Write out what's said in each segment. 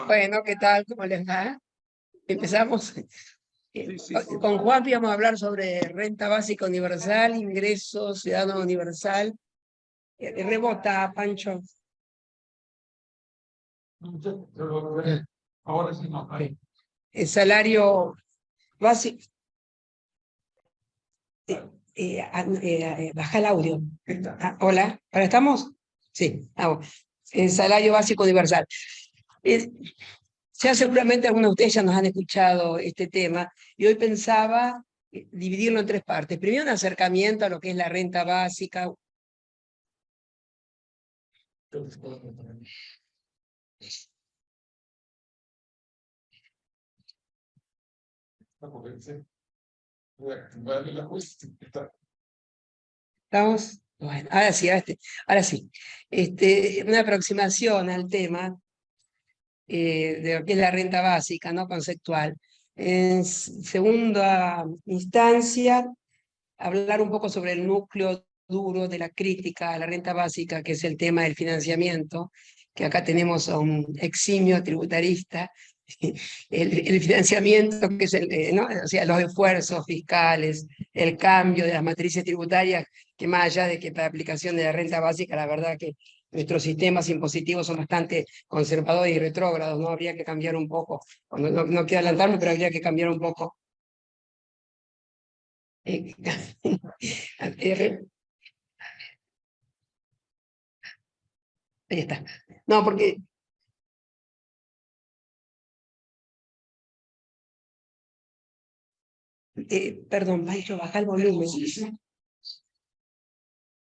Bueno, ¿qué tal? ¿Cómo les va? Empezamos. Con Juan íbamos a hablar sobre renta básica universal, ingreso ciudadano universal. Rebota, Pancho. Ahora sí no. El salario básico. Baja el audio. Hola, ¿ahora estamos? Sí. El salario básico universal. Ya seguramente algunos de ustedes ya nos han escuchado este tema, y hoy pensaba dividirlo en tres partes. Primero, un acercamiento a lo que es la renta básica. ¿Estamos? Bueno, ahora sí. Una aproximación al tema de lo que es la renta básica, ¿no? Conceptual. En segunda instancia, hablar un poco sobre el núcleo duro de la crítica a la renta básica, que es el tema del financiamiento, que acá tenemos a un eximio tributarista. El financiamiento, que es ¿no? O sea, los esfuerzos fiscales, el cambio de las matrices tributarias, que más allá de que para aplicación de la renta básica, la verdad que nuestros sistemas impositivos son bastante conservadores y retrógrados, ¿no? Habría que cambiar un poco. No quiero adelantarme, pero habría que cambiar un poco. Ahí está. No, porque... perdón, Pancho, baja el volumen.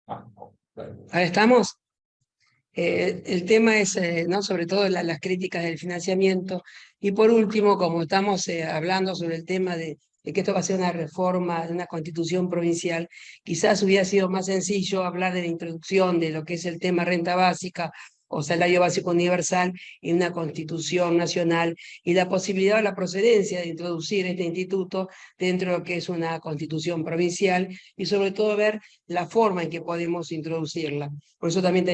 Ahora estamos. El tema es, ¿no? Sobre todo las críticas del financiamiento. Y por último, como estamos hablando sobre el tema de que esto va a ser una reforma de una constitución provincial, quizás hubiera sido más sencillo hablar de la introducción de lo que es el tema renta básica o salario básico universal en una constitución nacional, y la posibilidad o la procedencia de introducir este instituto dentro de lo que es una constitución provincial, y sobre todo ver la forma en que podemos introducirla. Por eso también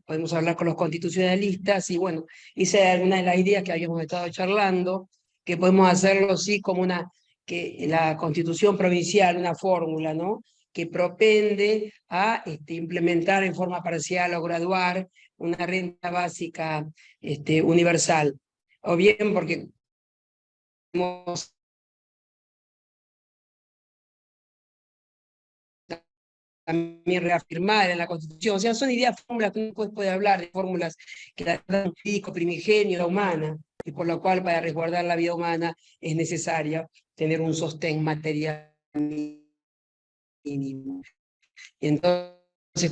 podemos hablar con los constitucionalistas, y bueno, esa es alguna de las ideas que habíamos estado charlando, que podemos hacerlo sí como que la constitución provincial, una fórmula, ¿no? Que propende a implementar en forma parcial o graduar una renta básica universal. O bien porque también reafirmar en la Constitución. O sea, son ideas, fórmulas que uno puede hablar de fórmulas que dan un jurídico primigenio a la humana, y por lo cual para resguardar la vida humana es necesaria tener un sostén material mínimo. Y entonces,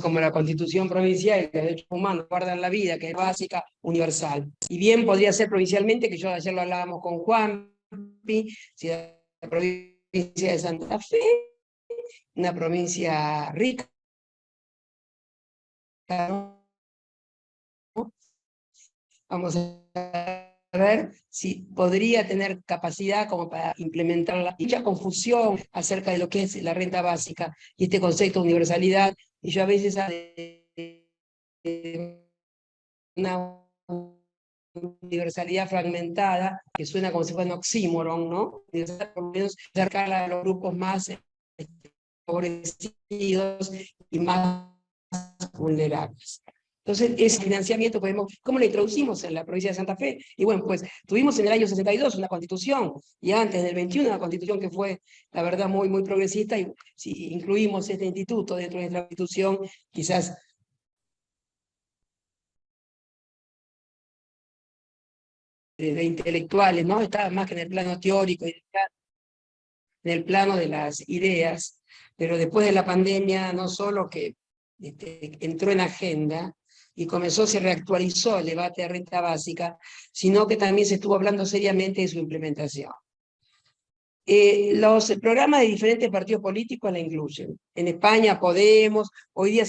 como la Constitución provincial y los derechos humanos guardan la vida, que es básica, universal. Y bien podría ser provincialmente, que ayer lo hablábamos con Juan, si la provincia de Santa Fe, una provincia rica, ¿no? Vamos a ver si podría tener capacidad como para implementarla. Y mucha confusión acerca de lo que es la renta básica y este concepto de universalidad. Y yo a veces una universalidad fragmentada, que suena como si fuera un oxímoron, ¿no? Por lo menos acercar a los grupos más favorecidos y más vulnerables. Entonces, ese financiamiento, ¿cómo lo introducimos en la provincia de Santa Fe? Y bueno, pues tuvimos en el año 62 una constitución, y antes del 21 una constitución que fue, la verdad, muy, muy progresista, y si incluimos este instituto dentro de nuestra constitución, quizás de intelectuales, ¿no? Está más que en el plano teórico, en el plano de las ideas, pero después de la pandemia, no solo que entró en agenda y se reactualizó el debate de renta básica, sino que también se estuvo hablando seriamente de su implementación. Los programas de diferentes partidos políticos la incluyen. En España, Podemos, hoy día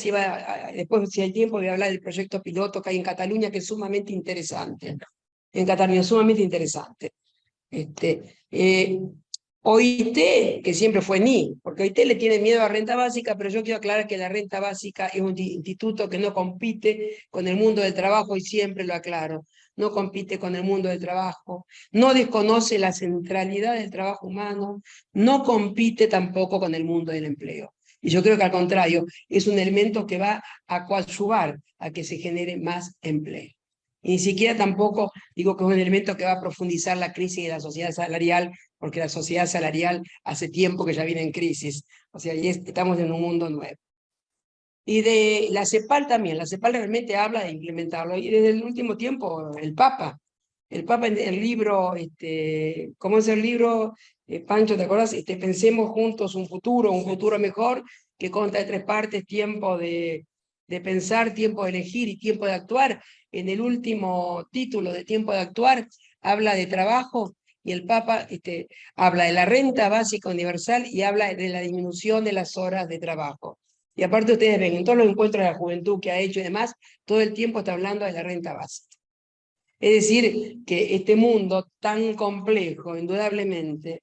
después si hay tiempo voy a hablar del proyecto piloto que hay en Cataluña, que es sumamente interesante. En Cataluña, sumamente interesante. OIT, que siempre fue ni, porque OIT le tiene miedo a renta básica, pero yo quiero aclarar que la renta básica es un instituto que no compite con el mundo del trabajo, y siempre lo aclaro, no compite con el mundo del trabajo, no desconoce la centralidad del trabajo humano, no compite tampoco con el mundo del empleo. Y yo creo que al contrario, es un elemento que va a coadyuvar a que se genere más empleo. Y ni siquiera tampoco digo que es un elemento que va a profundizar la crisis de la sociedad salarial, porque la sociedad salarial hace tiempo que ya viene en crisis, o sea, estamos en un mundo nuevo. Y de la CEPAL también, la CEPAL realmente habla de implementarlo, y desde el último tiempo el Papa en el libro, ¿cómo es el libro? Pancho, ¿te acuerdas? Pensemos juntos un futuro mejor, que consta de 3 partes: tiempo de pensar, tiempo de elegir y tiempo de actuar. En el último título de tiempo de actuar habla de trabajo, y el Papa habla de la renta básica universal y habla de la disminución de las horas de trabajo. Y aparte ustedes ven, en todos los encuentros de la juventud que ha hecho y demás, todo el tiempo está hablando de la renta básica. Es decir, que este mundo tan complejo, indudablemente,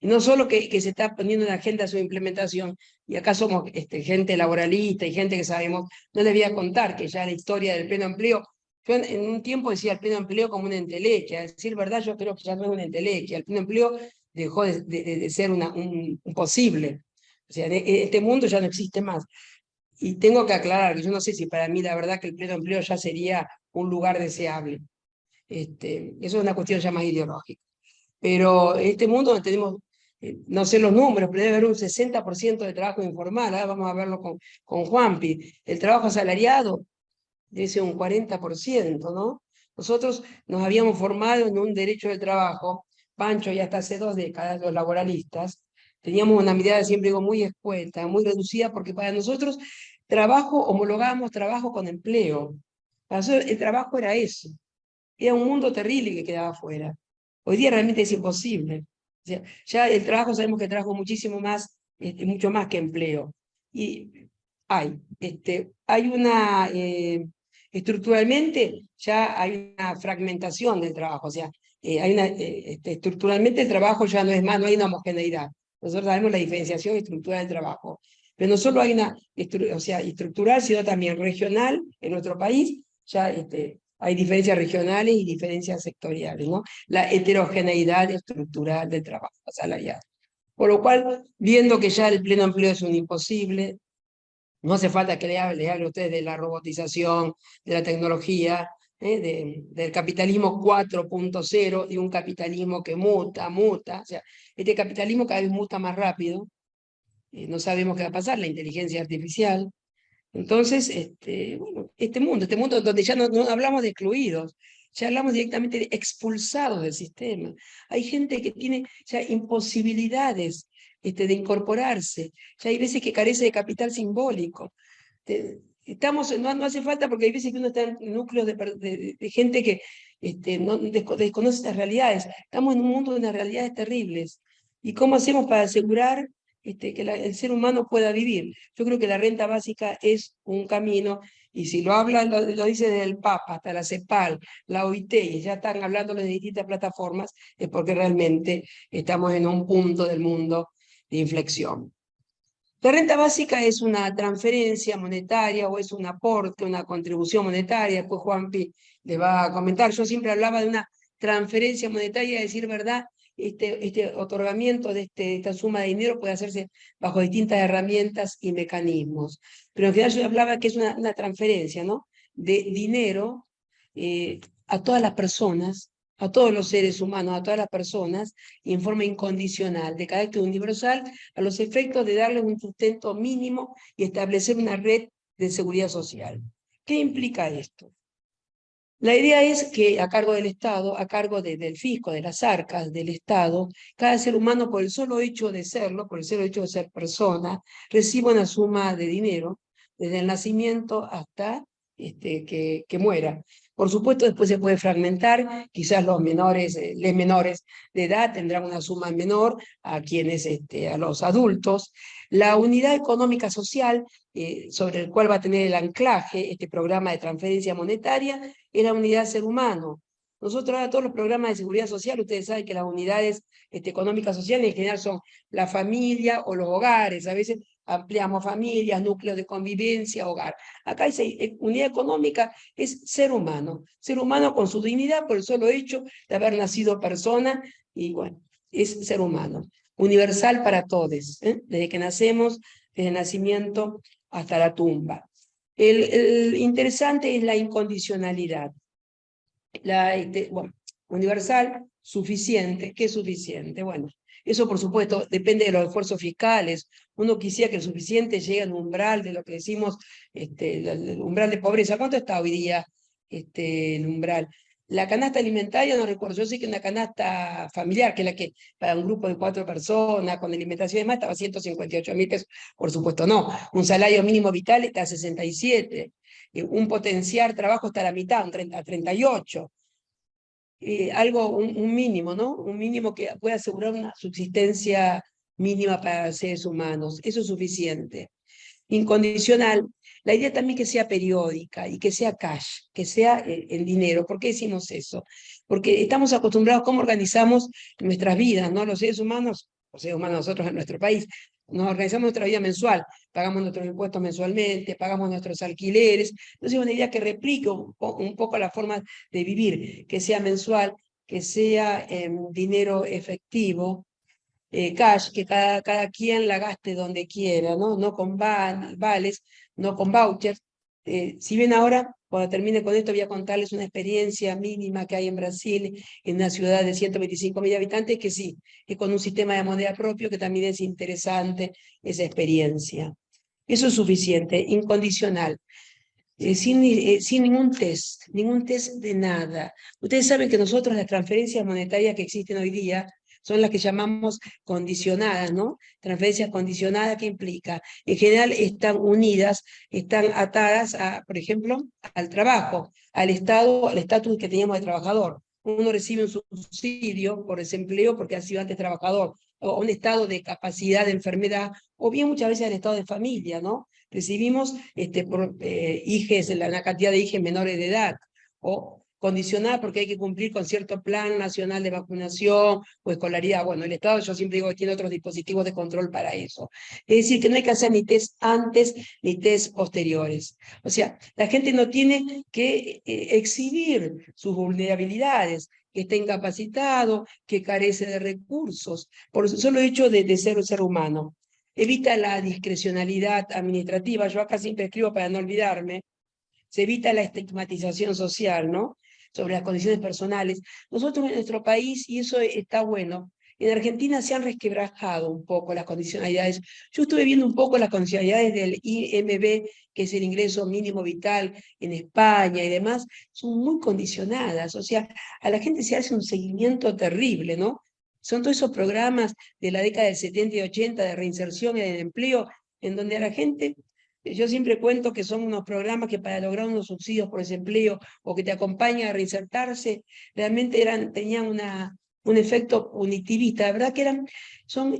y no solo que se está poniendo en la agenda su implementación, y acá somos gente laboralista y gente que sabemos, no les voy a contar que ya la historia del pleno empleo, yo en un tiempo decía el pleno empleo como una entelequia. A decir verdad, yo creo que ya no es una entelequia, el pleno empleo dejó de ser un posible. O sea, este mundo ya no existe más. Y tengo que aclarar que yo no sé si para mí la verdad que el pleno empleo ya sería un lugar deseable. Eso es una cuestión ya más ideológica. Pero en este mundo donde tenemos, no sé los números, pero debe haber un 60% de trabajo informal. Ahora vamos a verlo con Juanpi. El trabajo asalariado debe ser un 40%, ¿no? Nosotros nos habíamos formado en un derecho del trabajo, Pancho, y hasta hace 2 décadas, los laboralistas, teníamos una mirada, siempre digo, muy escueta, muy reducida, porque para nosotros trabajo, homologábamos trabajo con empleo. Para nosotros el trabajo era eso. Era un mundo terrible que quedaba afuera. Hoy día realmente es imposible. O sea, ya el trabajo, sabemos que el trabajo muchísimo más, mucho más que empleo. Y hay una, estructuralmente ya hay una fragmentación del trabajo. O sea, estructuralmente el trabajo ya no es más, no hay una homogeneidad. Nosotros sabemos la diferenciación estructural del trabajo. Pero no solo hay una, o sea, estructural, sino también regional en nuestro país. Ya hay diferencias regionales y diferencias sectoriales, ¿no? La heterogeneidad estructural del trabajo asalariado. Por lo cual, viendo que ya el pleno empleo es un imposible, no hace falta que le hable a ustedes de la robotización, de la tecnología, del capitalismo 4.0, de un capitalismo que muta. O sea, este capitalismo cada vez muta más rápido, no sabemos qué va a pasar, la inteligencia artificial. Entonces, bueno, este mundo donde ya no hablamos de excluidos, ya hablamos directamente de expulsados del sistema. Hay gente que tiene ya imposibilidades de incorporarse, ya hay veces que carece de capital simbólico. No hace falta, porque hay veces que uno está en núcleos de gente que no desconoce estas realidades. Estamos en un mundo de unas realidades terribles. ¿Y cómo hacemos para asegurar que el ser humano pueda vivir? Yo creo que la renta básica es un camino, y si lo habla, lo dice desde el Papa hasta la CEPAL, la OIT, y ya están hablando de distintas plataformas, es porque realmente estamos en un punto del mundo de inflexión. La renta básica es una transferencia monetaria o es un aporte, una contribución monetaria. Después Juanpi le va a comentar. Yo siempre hablaba de una transferencia monetaria, a decir verdad, este otorgamiento de esta suma de dinero puede hacerse bajo distintas herramientas y mecanismos. Pero en general yo hablaba que es una transferencia, ¿no? De dinero a todas las personas, a todos los seres humanos, a todas las personas, en forma incondicional, de carácter universal, a los efectos de darles un sustento mínimo y establecer una red de seguridad social. ¿Qué implica esto? La idea es que a cargo del Estado, a cargo del fisco, de las arcas del Estado, cada ser humano, por el solo hecho de serlo, por el solo hecho de ser persona, reciba una suma de dinero desde el nacimiento hasta que muera. Por supuesto, después se puede fragmentar, quizás los menores de edad tendrán una suma menor a quienes, a los adultos. La unidad económica social, sobre el cual va a tener el anclaje este programa de transferencia monetaria, es la unidad ser humano. Nosotros ahora todos los programas de seguridad social, ustedes saben que las unidades económicas sociales en general son la familia o los hogares, a veces ampliamos familias, núcleos de convivencia, hogar. Acá esa unidad económica es ser humano con su dignidad por el solo hecho de haber nacido persona, y bueno, es ser humano, universal para todos, desde que nacemos, desde el nacimiento hasta la tumba. El interesante es la incondicionalidad. Bueno, universal, suficiente. ¿Qué es suficiente? Bueno, eso por supuesto depende de los esfuerzos fiscales. Uno quisiera que el suficiente llegue al umbral de lo que decimos, el umbral de pobreza. ¿Cuánto está hoy día el umbral? La canasta alimentaria, no recuerdo, yo sé que una canasta familiar, que es la que para un grupo de 4 personas, con alimentación y demás, estaba 158.000 pesos. Por supuesto no. Un salario mínimo vital está a 67. Un potenciar trabajo está a la mitad, a 38. Algo, un mínimo, ¿no? Un mínimo que pueda asegurar una subsistencia mínima para los seres humanos. Eso es suficiente. Incondicional, la idea también que sea periódica y que sea cash, que sea el dinero. ¿Por qué decimos eso? Porque estamos acostumbrados a cómo organizamos nuestras vidas, ¿no? Los seres humanos nosotros en nuestro país, nos organizamos nuestra vida mensual, pagamos nuestros impuestos mensualmente, pagamos nuestros alquileres. Entonces es una idea que replique un poco la forma de vivir, que sea mensual, que sea dinero efectivo, cash, que cada quien la gaste donde quiera, ¿no? No con vales, no con vouchers. Si bien ahora, cuando termine con esto, voy a contarles una experiencia mínima que hay en Brasil, en una ciudad de 125.000 habitantes, que sí, es con un sistema de moneda propio, que también es interesante esa experiencia. Eso es suficiente, incondicional. Sin ningún test de nada. Ustedes saben que nosotros las transferencias monetarias que existen hoy día son las que llamamos condicionadas, ¿no? Transferencias condicionadas, ¿qué implica? En general están unidas, están atadas, por ejemplo, al trabajo, al Estado, al estatus que teníamos de trabajador. Uno recibe un subsidio por desempleo porque ha sido antes trabajador, o un estado de capacidad de enfermedad, o bien muchas veces el estado de familia, ¿no? Recibimos por la cantidad de hijos menores de edad, o condicionada porque hay que cumplir con cierto plan nacional de vacunación o escolaridad. Bueno, el Estado, yo siempre digo que tiene otros dispositivos de control para eso. Es decir, que no hay que hacer ni test antes ni test posteriores. O sea, la gente no tiene que exhibir sus vulnerabilidades, que está incapacitado, que carece de recursos, por el solo hecho de ser un ser humano. Evita la discrecionalidad administrativa, yo acá siempre escribo para no olvidarme, se evita la estigmatización social, ¿no? Sobre las condiciones personales. Nosotros en nuestro país, y eso está bueno, en Argentina se han resquebrajado un poco las condicionalidades. Yo estuve viendo un poco las condicionalidades del IMB, que es el ingreso mínimo vital en España y demás, son muy condicionadas. O sea, a la gente se hace un seguimiento terrible, ¿no? Son todos esos programas de la década del 70 y 80 de reinserción en el empleo, en donde a la gente, yo siempre cuento que son unos programas que para lograr unos subsidios por desempleo o que te acompañan a reinsertarse, realmente tenían un efecto punitivista. La verdad que son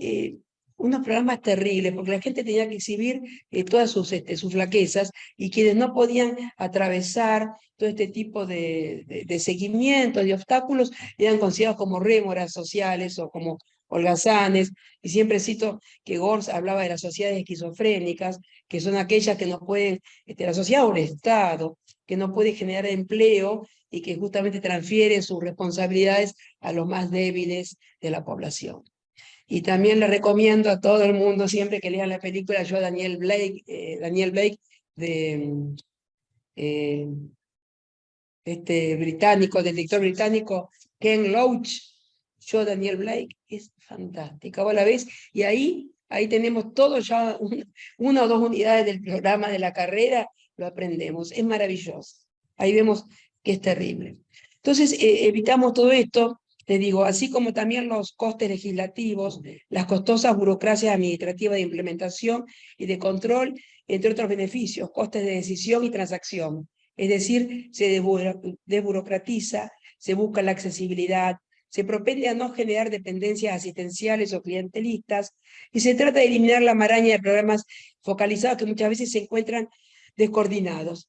unos programas terribles, porque la gente tenía que exhibir todas sus flaquezas, y quienes no podían atravesar todo este tipo de seguimientos, de obstáculos, eran considerados como rémoras sociales o como holgazanes. Y siempre cito que Gors hablaba de las sociedades esquizofrénicas, que son aquellas que no pueden, la sociedad o el Estado, que no puede generar empleo y que justamente transfiere sus responsabilidades a los más débiles de la población. Y también le recomiendo a todo el mundo, siempre que lean la película, yo a Daniel Blake de eh, británico, del director británico Ken Loach, yo Daniel Blake, es fantástica. Vos la ves, y ahí tenemos todo ya, una o dos unidades del programa de la carrera, lo aprendemos, es maravilloso. Ahí vemos que es terrible. Entonces, evitamos todo esto, te digo, así como también los costes legislativos, las costosas burocracias administrativas de implementación y de control, entre otros beneficios, costes de decisión y transacción. Es decir, se desburocratiza, se busca la accesibilidad, se propende a no generar dependencias asistenciales o clientelistas, y se trata de eliminar la maraña de programas focalizados que muchas veces se encuentran descoordinados.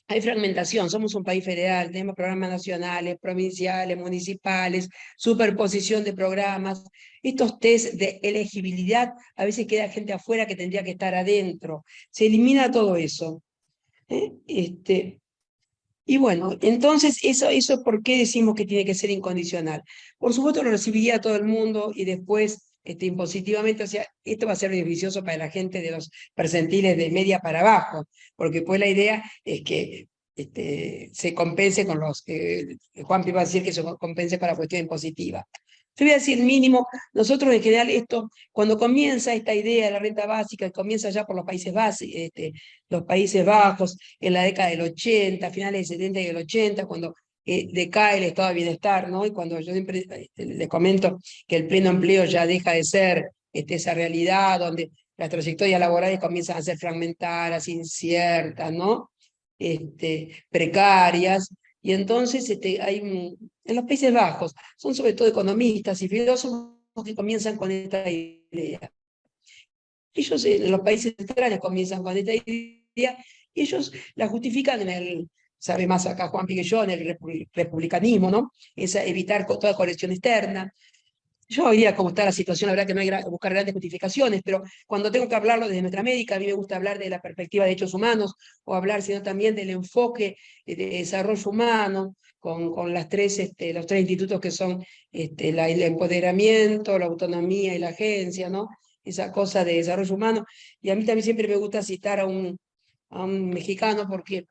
hay fragmentación, somos un país federal, tenemos programas nacionales, provinciales, municipales, superposición de programas. Estos test de elegibilidad, a veces queda gente afuera que tendría que estar adentro. Se elimina todo eso. Y bueno, entonces, eso ¿por qué decimos que tiene que ser incondicional? Por supuesto lo recibiría todo el mundo y después impositivamente, o sea, esto va a ser beneficioso para la gente de los percentiles de media para abajo, porque pues la idea es que se compense con los, Juan iba a decir que se compense para cuestión impositiva. Yo voy a decir mínimo, nosotros en general esto, cuando comienza esta idea de la renta básica, comienza ya por los Países Bajos, en la década del 80, finales del 70 y del 80, cuando decae el estado de bienestar, ¿no? Y cuando yo siempre les comento que el pleno empleo ya deja de ser esa realidad donde las trayectorias laborales comienzan a ser fragmentadas, inciertas, ¿no? Precarias, y entonces en los Países Bajos son sobre todo economistas y filósofos que comienzan con esta idea. Ellos en los países centrales comienzan con esta idea y ellos la justifican sabe más acá Juan que yo, en el republicanismo, ¿no? Es evitar toda corrección externa. Yo hoy día, como está la situación, la verdad que no hay que buscar grandes justificaciones, pero cuando tengo que hablarlo desde nuestra médica, a mí me gusta hablar de la perspectiva de derechos humanos, o hablar, sino también del enfoque de desarrollo humano, con los tres institutos que son el empoderamiento, la autonomía y la agencia, ¿no? Esa cosa de desarrollo humano. Y a mí también siempre me gusta citar a un mexicano, porque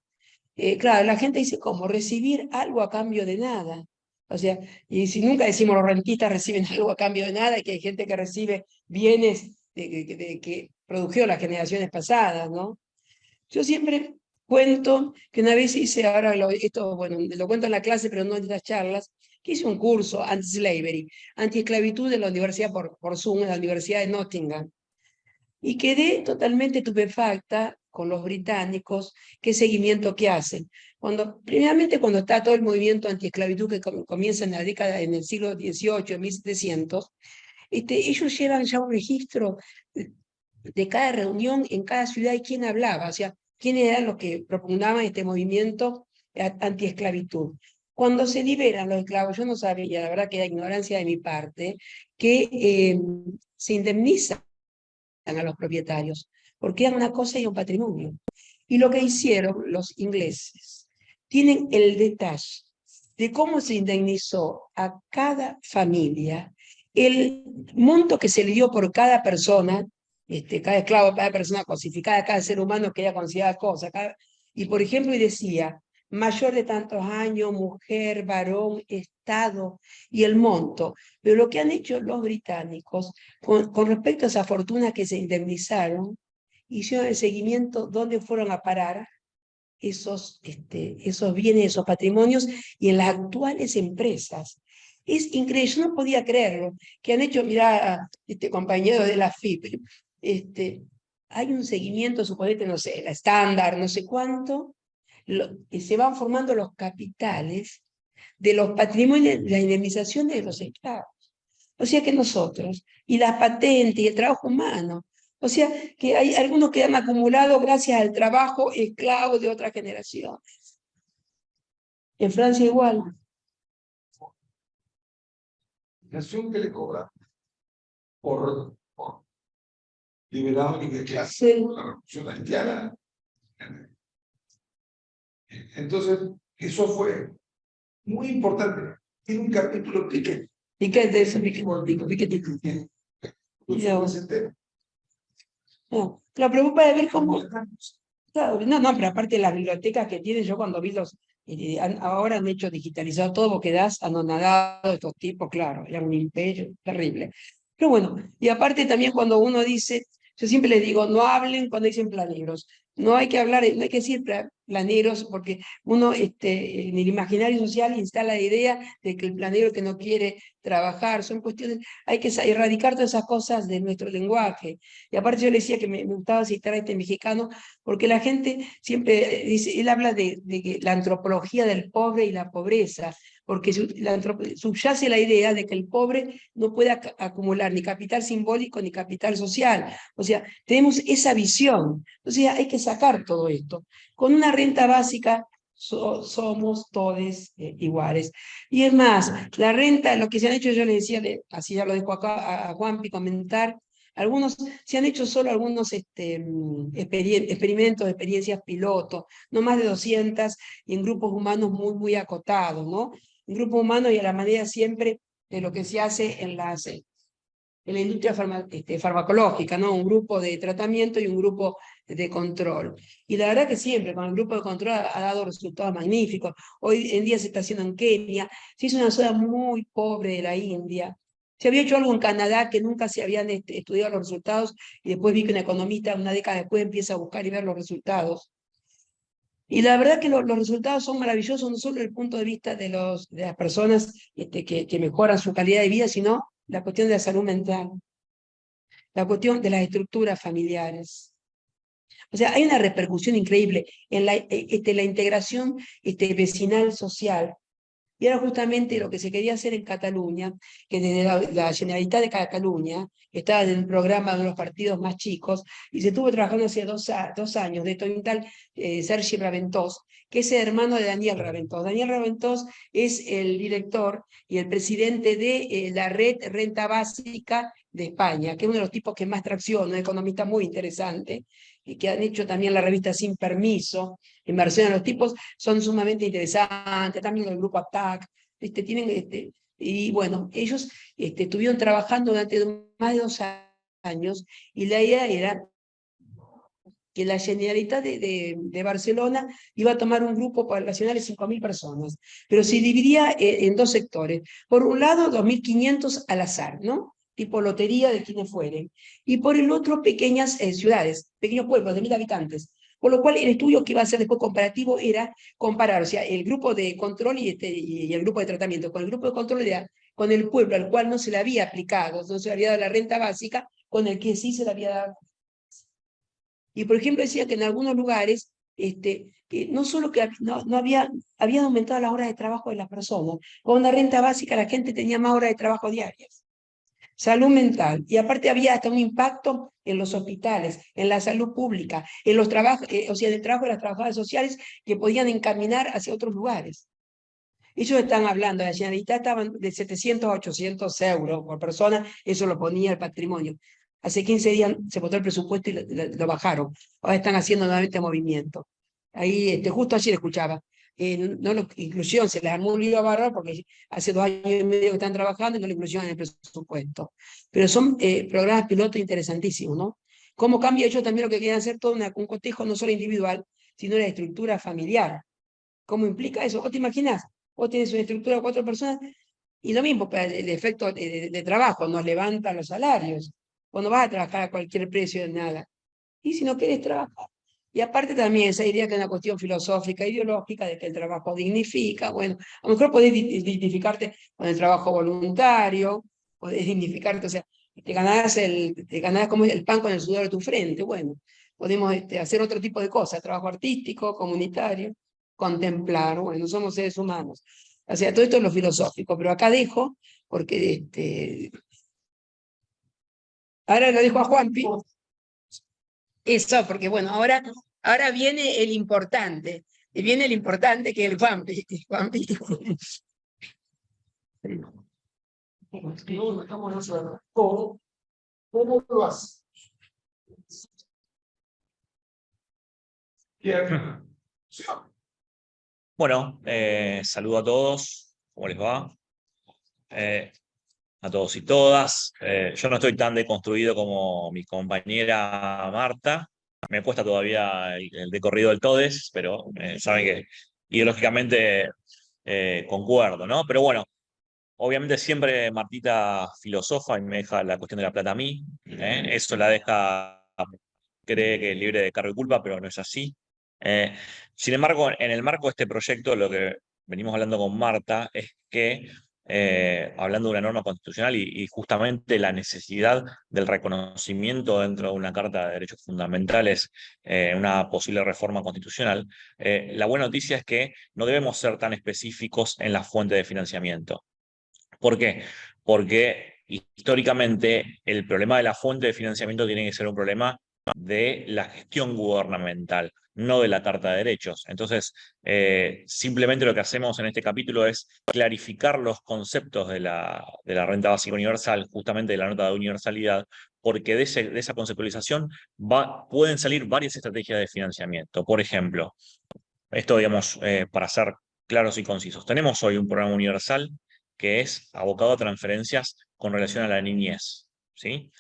claro, la gente dice, ¿cómo? Recibir algo a cambio de nada. O sea, y si nunca decimos los rentistas reciben algo a cambio de nada, y que hay gente que recibe bienes que produjo las generaciones pasadas, ¿no? Yo siempre cuento que una vez hice, ahora esto, bueno, lo cuento en la clase, pero no en estas charlas, que hice un curso anti-slavery, anti-esclavitud de la universidad por Zoom, en la Universidad de Nottingham. Y quedé totalmente estupefacta con los británicos, qué seguimiento que hacen. Primeramente, cuando está todo el movimiento antiesclavitud que comienza en la década, en el siglo XVIII, 1700, ellos llevan ya un registro de cada reunión en cada ciudad y quién hablaba, o sea, quiénes eran los que propugnaban este movimiento antiesclavitud. Cuando se liberan los esclavos, yo no sabía, la verdad que era ignorancia de mi parte, que se indemniza a los propietarios, porque eran una cosa y un patrimonio. Y lo que hicieron los ingleses, tienen el detalle de cómo se indemnizó a cada familia, el monto que se le dio por cada persona, cada esclavo, cada persona cosificada, cada ser humano que haya considerado cosa. Y por ejemplo, y decía, mayor de tantos años, mujer, varón, estado, y el monto. Pero lo que han hecho los británicos con respecto a esa fortuna que se indemnizaron, hicieron el seguimiento dónde fueron a parar esos bienes, esos patrimonios, y en las actuales empresas. Es increíble, yo no podía creerlo, que han hecho, mirá, compañero de la FIP, hay un seguimiento, suponete, no sé, la estándar, no sé cuánto, y se van formando los capitales de los patrimonios, de la indemnización de los esclavos. O sea que nosotros, y las patentes y el trabajo humano, o sea que hay algunos que han acumulado gracias al trabajo esclavo de otras generaciones. En Francia igual. La que le cobra por liberado y de clase, sí, la revolución haitiana. Entonces, eso fue muy importante. Tiene un capítulo Piketty. Piketty, de eso, Piketty. No, la preocupa de ver cómo. Claro, no, pero aparte de las bibliotecas que tienen, yo cuando vi ahora han hecho digitalizado todo, vos quedás anonadado, estos tipos, claro, era un imperio terrible. Pero bueno, y aparte también cuando uno dice, yo siempre les digo, no hablen cuando dicen planeros, no hay que hablar, no hay que decir planeros, porque uno en el imaginario social instala la idea de que el planero que no quiere trabajar, son cuestiones, hay que erradicar todas esas cosas de nuestro lenguaje. Y aparte yo le decía que me gustaba citar a este mexicano, porque la gente siempre dice, él habla de la antropología del pobre y la pobreza, porque subyace la idea de que el pobre no puede acumular ni capital simbólico ni capital social. O sea, tenemos esa visión. O sea, hay que sacar todo esto. Con una renta básica somos todos iguales. Y es más, la renta, lo que se han hecho, yo le decía, así ya lo dejo acá a Juanpi comentar, algunos, se han hecho solo algunos experimentos, experiencias piloto, no más de 200, y en grupos humanos muy, muy acotados, ¿no? En grupos humanos y a la manera siempre de lo que se hace en la industria farmacológica, ¿no? Un grupo de tratamiento y un grupo de control. Y la verdad que siempre con el grupo de control ha dado resultados magníficos. Hoy en día se está haciendo en Kenia, se hizo una zona muy pobre de la India. Se había hecho algo en Canadá que nunca se habían estudiado los resultados y después vi que un economista una década después empieza a buscar y ver los resultados. Y la verdad que los resultados son maravillosos, no solo desde el punto de vista de las personas que mejoran su calidad de vida, sino la cuestión de la salud mental, la cuestión de las estructuras familiares. O sea, hay una repercusión increíble en la integración vecinal social. Y era justamente lo que se quería hacer en Cataluña, que desde la Generalitat de Cataluña estaba en el programa de los partidos más chicos, y se estuvo trabajando hace 2 años, de un tal Sergi Raventós, que es el hermano de Daniel Raventós. Daniel Raventós es el director y el presidente de la red Renta Básica de España, que es uno de los tipos que más tracción, un economista muy interesante, y que han hecho también la revista Sin Permiso, en versión a los tipos, son sumamente interesantes, también el grupo ATAC, tienen, y bueno, ellos estuvieron trabajando durante más de 2 años, y la idea era que la Generalitat de Barcelona iba a tomar un grupo poblacional de 5.000 personas, pero se dividía en 2 sectores. Por un lado, 2.500 al azar, ¿no? Tipo lotería de quienes fueren. Y por el otro, pequeñas ciudades, pequeños pueblos de 1.000 habitantes. Por lo cual, el estudio que iba a ser después comparativo era comparar, o sea, el grupo de control y el grupo de tratamiento. Con el grupo de control era con el pueblo al cual no se le había aplicado, no se le había dado la renta básica, con el que sí se le había dado. Y por ejemplo decía que en algunos lugares, no solo que no habían aumentado las horas de trabajo de las personas, con una renta básica la gente tenía más horas de trabajo diarias. Salud mental, y aparte había hasta un impacto en los hospitales, en la salud pública, en los trabajos, o sea, en el trabajo de las trabajadoras sociales que podían encaminar hacia otros lugares. Ellos están hablando, la Generalitat estaban de 700 a 800 euros por persona, eso lo ponía el patrimonio. Hace 15 días se votó el presupuesto y lo bajaron. Ahora están haciendo nuevamente movimiento. Ahí, justo ayer escuchaba, no inclusión, se les armó un lío bárbaro porque hace 2 años y medio que están trabajando y no la inclusión en el presupuesto. Pero son programas pilotos interesantísimos, ¿no? Cómo cambia ellos también lo que quieren hacer, todo un cotejo no solo individual, sino la estructura familiar. ¿Cómo implica eso? ¿Vos te imaginás? Vos tenés una estructura de 4 personas y lo mismo, pero el efecto de trabajo nos levanta los salarios. Vos no vas a trabajar a cualquier precio de nada. Y si no querés trabajar. Y aparte también esa idea que es una cuestión filosófica, ideológica, de que el trabajo dignifica. Bueno, a lo mejor podés dignificarte con el trabajo voluntario, podés dignificarte, o sea, te ganás como el pan con el sudor de tu frente. Bueno, podemos hacer otro tipo de cosas, trabajo artístico, comunitario, contemplar, bueno, somos seres humanos. O sea, todo esto es lo filosófico, pero acá dejo, porque ahora lo dejo a Juanpi. Eso, porque bueno, ahora viene el importante. Y viene el importante que es el Juanpi. Juanpi. ¿Cómo lo haces? Bueno, saludo a todos. ¿Cómo les va? A todos y todas. Yo no estoy tan deconstruido como mi compañera Marta. Me cuesta todavía el decorrido del TODES, pero saben que ideológicamente concuerdo, ¿no? Pero bueno, obviamente siempre Martita filosofa y me deja la cuestión de la plata a mí. Eso la deja, cree que es libre de cargo y culpa, pero no es así. Sin embargo, en el marco de este proyecto, lo que venimos hablando con Marta es que, hablando de una norma constitucional y justamente la necesidad del reconocimiento dentro de una Carta de Derechos Fundamentales, una posible reforma constitucional, la buena noticia es que no debemos ser tan específicos en la fuente de financiamiento. ¿Por qué? Porque históricamente el problema de la fuente de financiamiento tiene que ser un problema de la gestión gubernamental, no de la Carta de Derechos. Entonces, simplemente lo que hacemos en este capítulo es clarificar los conceptos de la renta básica universal, justamente de la nota de universalidad, porque de esa conceptualización pueden salir varias estrategias de financiamiento. Por ejemplo, esto, digamos, para ser claros y concisos. Tenemos hoy un programa universal que es abocado a transferencias con relación a la niñez, ¿sí?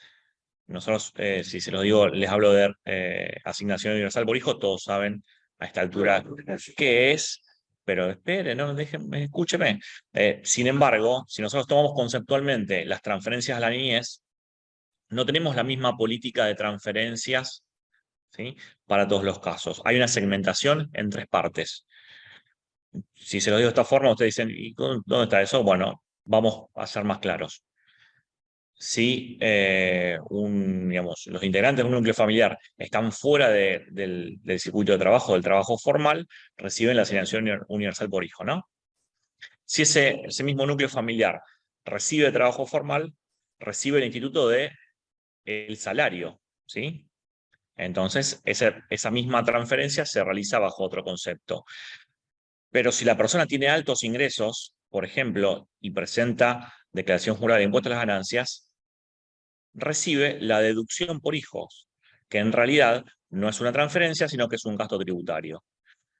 Nosotros, si se los digo, les hablo de asignación universal por hijo, todos saben a esta altura qué es, pero espere, no, déjenme, escúcheme. Sin embargo, si nosotros tomamos conceptualmente las transferencias a la niñez, no tenemos la misma política de transferencias, ¿sí?, para todos los casos. Hay una segmentación en 3 partes. Si se los digo de esta forma, ustedes dicen, ¿y dónde está eso? Bueno, vamos a ser más claros. Si digamos, los integrantes de un núcleo familiar están fuera del circuito de trabajo, del trabajo formal, reciben la asignación universal por hijo, ¿no? Si ese mismo núcleo familiar recibe trabajo formal, recibe el instituto de el salario, ¿sí? Entonces, esa misma transferencia se realiza bajo otro concepto. Pero si la persona tiene altos ingresos, por ejemplo, y presenta declaración jurada de impuestos a las ganancias, recibe la deducción por hijos, que en realidad no es una transferencia, sino que es un gasto tributario.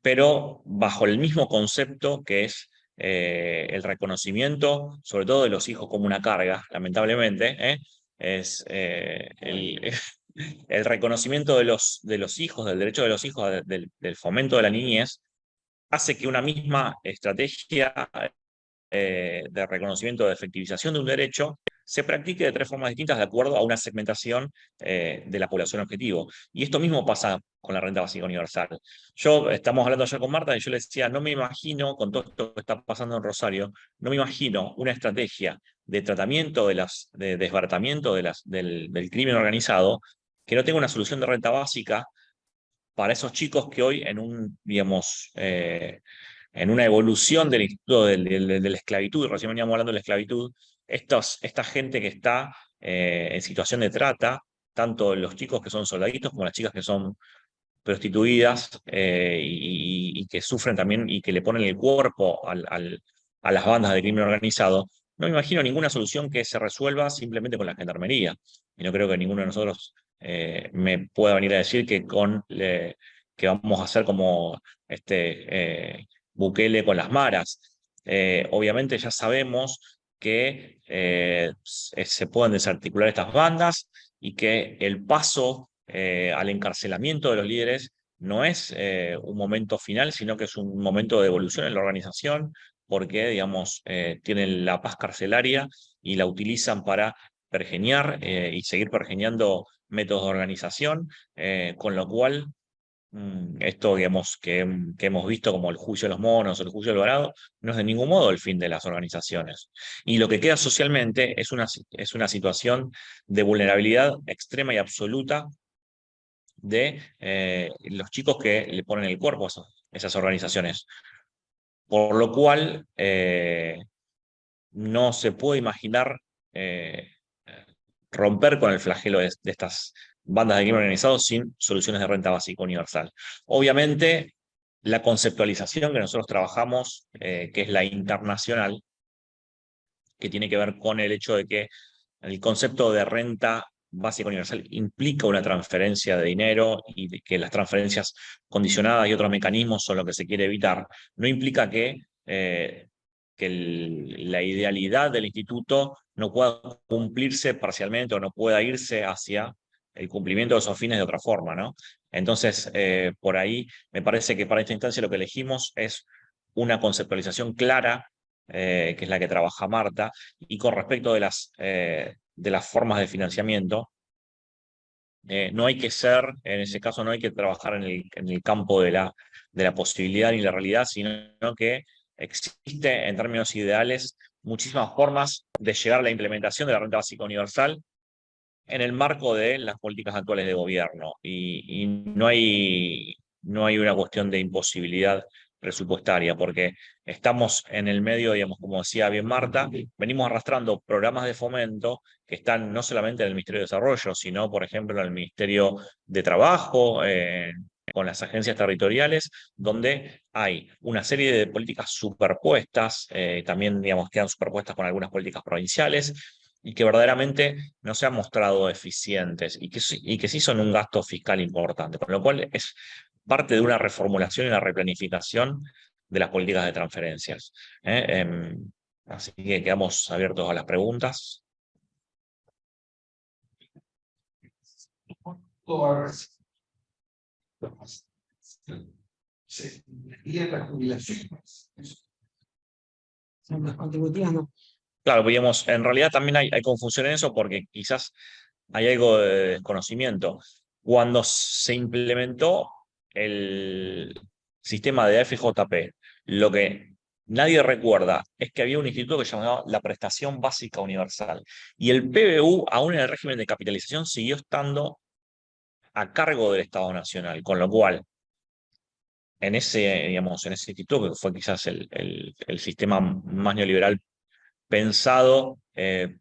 Pero bajo el mismo concepto que es el reconocimiento, sobre todo de los hijos como una carga, lamentablemente, es el reconocimiento de los hijos, del derecho de los hijos, del fomento de la niñez, hace que una misma estrategia de reconocimiento de efectivización de un derecho se practique de 3 formas distintas de acuerdo a una segmentación de la población objetivo. Y esto mismo pasa con la renta básica universal. Estamos hablando ayer con Marta y yo le decía, no me imagino, con todo esto que está pasando en Rosario, no me imagino una estrategia de tratamiento de desbaratamiento del crimen organizado que no tenga una solución de renta básica para esos chicos que hoy digamos, en una evolución del instituto de la esclavitud, recién veníamos hablando de la esclavitud, esta gente que está en situación de trata, tanto los chicos que son soldaditos como las chicas que son prostituidas y que sufren también y que le ponen el cuerpo a las bandas de crimen organizado, no me imagino ninguna solución que se resuelva simplemente con la gendarmería. Y no creo que ninguno de nosotros me pueda venir a decir que vamos a hacer como Bukele con las maras. Obviamente ya sabemos que se pueden desarticular estas bandas y que el paso al encarcelamiento de los líderes no es un momento final, sino que es un momento de evolución en la organización, porque, digamos, tienen la paz carcelaria y la utilizan para pergeñar y seguir pergeñando métodos de organización, con lo cual esto, digamos, que hemos visto como el juicio de los monos o el juicio del varado, no es de ningún modo el fin de las organizaciones. Y lo que queda socialmente es una situación de vulnerabilidad extrema y absoluta de los chicos que le ponen el cuerpo a esas organizaciones. Por lo cual, no se puede imaginar romper con el flagelo de estas bandas de crimen organizado sin soluciones de renta básica universal. Obviamente, la conceptualización que nosotros trabajamos, que es la internacional, que tiene que ver con el hecho de que el concepto de renta básica universal implica una transferencia de dinero y de que las transferencias condicionadas y otros mecanismos son lo que se quiere evitar. No implica que la idealidad del instituto no pueda cumplirse parcialmente o no pueda irse hacia el cumplimiento de esos fines de otra forma, ¿no? Entonces, por ahí me parece que para esta instancia lo que elegimos es una conceptualización clara, que es la que trabaja Marta, y con respecto de las formas de financiamiento, no hay que ser, en ese caso no hay que trabajar en el campo de la posibilidad ni la realidad, sino que existe en términos ideales muchísimas formas de llegar a la implementación de la renta básica universal en el marco de las políticas actuales de gobierno. Y no hay una cuestión de imposibilidad presupuestaria, porque estamos en el medio, digamos, como decía bien Marta, venimos arrastrando programas de fomento que están no solamente en el Ministerio de Desarrollo, sino, por ejemplo, en el Ministerio de Trabajo, con las agencias territoriales, donde hay una serie de políticas superpuestas, también, digamos, quedan superpuestas con algunas políticas provinciales, y que verdaderamente no se han mostrado eficientes y que sí son un gasto fiscal importante, con lo cual es parte de una reformulación y una replanificación de las políticas de transferencias. Así que quedamos abiertos a las preguntas. Y en las jubilaciones. Son las contributivas, no. Claro, digamos, en realidad también hay confusión en eso porque quizás hay algo de desconocimiento. Cuando se implementó el sistema de AFJP, lo que nadie recuerda es que había un instituto que se llamaba la Prestación Básica Universal. Y el PBU, aún en el régimen de capitalización, siguió estando a cargo del Estado Nacional, con lo cual, en ese, digamos, en ese instituto, que fue quizás el sistema más neoliberal pensado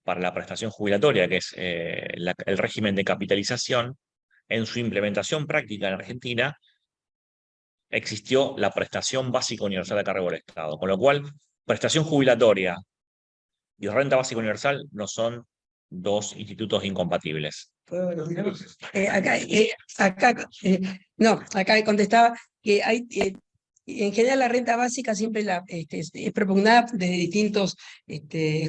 para la prestación jubilatoria, que es el régimen de capitalización, en su implementación práctica en Argentina, existió la prestación básica universal a cargo del Estado. Con lo cual, prestación jubilatoria y renta básica universal no son dos institutos incompatibles. Acá contestaba que hay, en general la renta básica siempre es propugnada desde distintos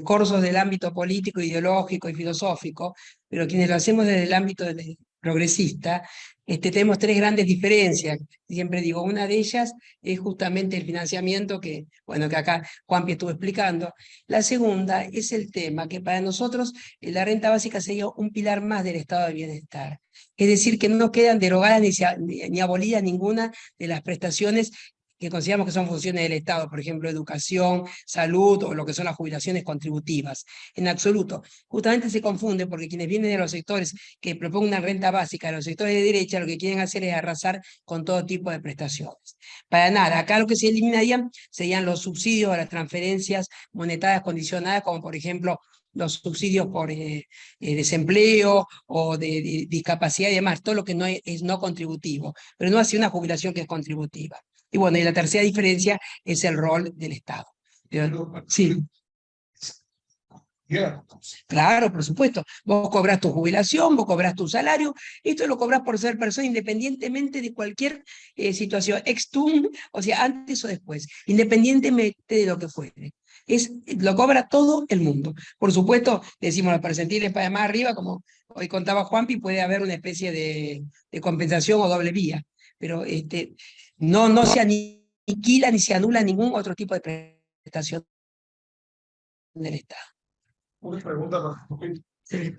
cursos del ámbito político, ideológico y filosófico, pero quienes lo hacemos desde el ámbito progresista, tenemos tres grandes diferencias. Siempre digo, una de ellas es justamente el financiamiento bueno, que acá Juanpi estuvo explicando. La segunda es el tema que para nosotros la renta básica sería un pilar más del estado de bienestar. Es decir, que no quedan derogadas ni abolidas ninguna de las prestaciones que consideramos que son funciones del Estado, por ejemplo, educación, salud o lo que son las jubilaciones contributivas. En absoluto. Justamente se confunde porque quienes vienen de los sectores que propongan una renta básica, los sectores de derecha lo que quieren hacer es arrasar con todo tipo de prestaciones. Para nada, acá lo que se eliminarían serían los subsidios a las transferencias monetarias condicionadas, como por ejemplo los subsidios por desempleo o de discapacidad y demás, todo lo que no es no contributivo, pero no hace una jubilación que es contributiva. Y bueno, y la tercera diferencia es el rol del Estado. Sí. Claro, por supuesto. Vos cobrás tu jubilación, vos cobrás tu salario, esto lo cobrás por ser persona independientemente de cualquier situación, extum, o sea, antes o después, independientemente de lo que fuere. Lo cobra todo el mundo. Por supuesto, decimos los percentiles para más arriba, como hoy contaba Juanpi, puede haber una especie de compensación o doble vía, pero no se aniquila ni se anula ningún otro tipo de prestación del Estado. Una pregunta más. Sí.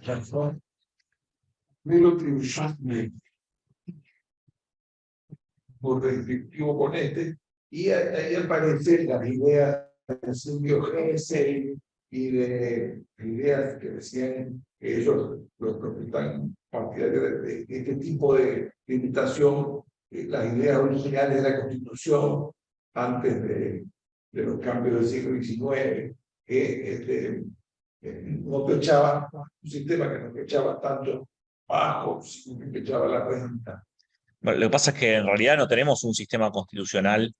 Melo Tribuchat por descriptivo con y ahí aparecen las ideas de simbiogénesis y de ideas que decían que ellos, los que están partidarios de este tipo de limitación, las ideas originales de la Constitución antes de los cambios del siglo XIX, que no pechaba, un sistema que no pechaba tanto bajo, sino que pechaba la renta. Bueno, lo que pasa es que en realidad no tenemos un sistema constitucional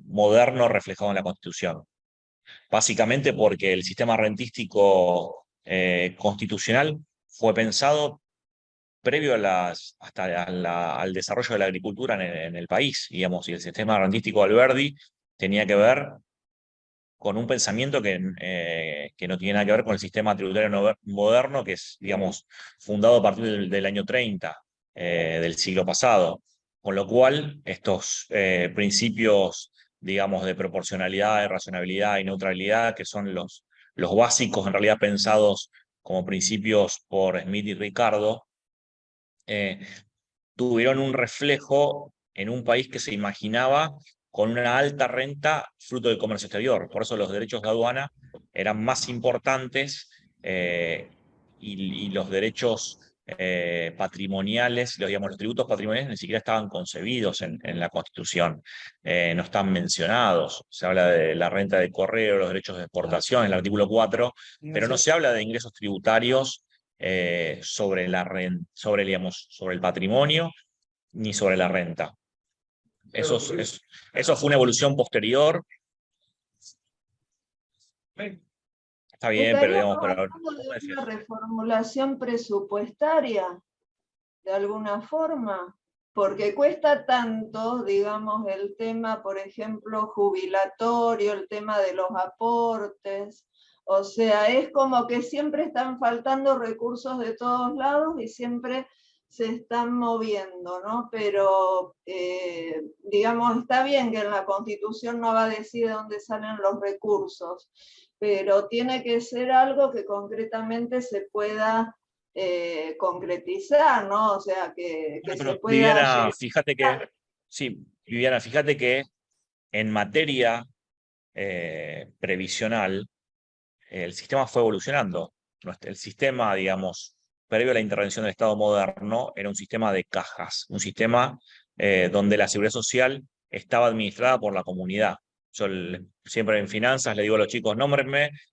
moderno reflejado en la Constitución. Básicamente porque el sistema rentístico constitucional fue pensado previo al desarrollo de la agricultura en el país, digamos, y el sistema rentístico Alberdi tenía que ver con un pensamiento que no tiene nada que ver con el sistema tributario moderno, que es, digamos, fundado a partir del año 30 del siglo pasado. Con lo cual, estos principios, digamos, de proporcionalidad, de racionalidad y neutralidad, que son los básicos, en realidad pensados como principios por Smith y Ricardo, tuvieron un reflejo en un país que se imaginaba con una alta renta fruto del comercio exterior. Por eso los derechos de aduana eran más importantes y los derechos patrimoniales, los tributos patrimoniales ni siquiera estaban concebidos en la Constitución, no están mencionados. Se habla de la renta de correo, los derechos de exportación, el artículo 4, pero no se habla de ingresos tributarios sobre sobre el patrimonio ni sobre la renta. Eso fue una evolución posterior. Está bien, pero digamos, Estaríamos hablando de una reformulación presupuestaria, de alguna forma, porque cuesta tanto, digamos, el tema, por ejemplo, jubilatorio, el tema de los aportes. O sea, es como que siempre están faltando recursos de todos lados y siempre se están moviendo, ¿no? Pero, digamos, está bien que en la Constitución no va a decir de dónde salen los recursos, pero tiene que ser algo que concretamente se pueda concretizar, ¿no? O sea, que se pueda... Viviana, fíjate que en materia previsional, el sistema fue evolucionando. El sistema, digamos, previo a la intervención del Estado moderno, era un sistema de cajas, un sistema donde la seguridad social estaba administrada por la comunidad. Yo siempre en finanzas le digo a los chicos,